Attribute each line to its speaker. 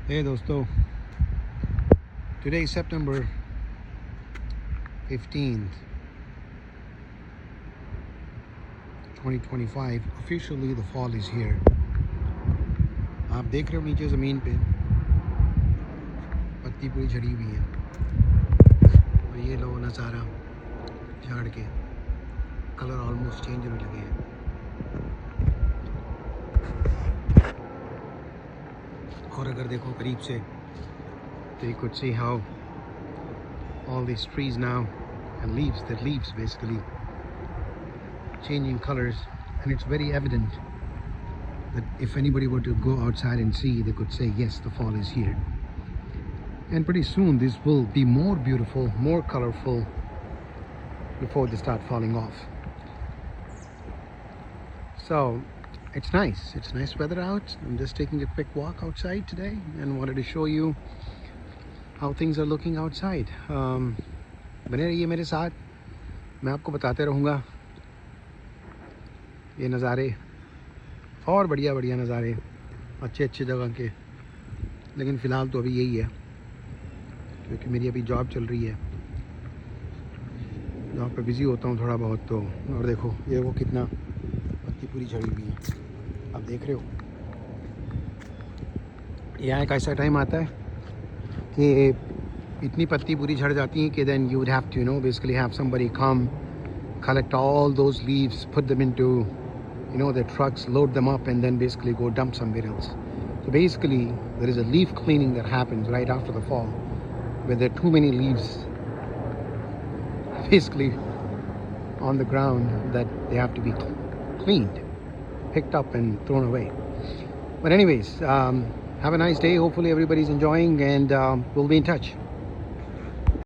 Speaker 1: Hey दोस्तों, today is September 15th, 2025. Officially the fall is here. आप देख रहे हो नीचे ज़मीन पे पत्ती पूरी झड़ी हुई है और ये लो नज़ारा झाड़ के कलर ऑलमोस्ट चेंज होने लगे हैं. और अगर देखो करीब से तो you could see how all these trees now and leaves basically changing colors, and it's very evident that if anybody were to go outside and see, they could say yes, the fall is here. And pretty soon this will be more beautiful, more colorful before they start falling off. So it's nice weather out. I'm just taking a quick walk outside today and wanted to show you how things are looking outside. बने रहिए मेरे साथ, मैं आपको बताते रहूँगा ये नज़ारे और बढ़िया नज़ारे अच्छे जगह के. लेकिन फ़िलहाल तो अभी यही है क्योंकि मेरी अभी जॉब चल रही है. जॉब पे बिज़ी होता हूँ थोड़ा बहुत. तो और देखो ये वो कितना पत्ती पूरी झड़ी हुई है, आप देख रहे हो. यहाँ एक ऐसा टाइम आता है कि इतनी पत्ती पूरी झड़ जाती हैं कि then you would have to basically have somebody come collect all those leaves, put them into their trucks, load them up, and then basically go dump somewhere else. So basically there is a leaf cleaning that happens right after the fall, where there are too many leaves basically on the ground that they have to be cleaned, picked up and thrown away. But anyways, have a nice day. Hopefully everybody's enjoying, and we'll be in touch.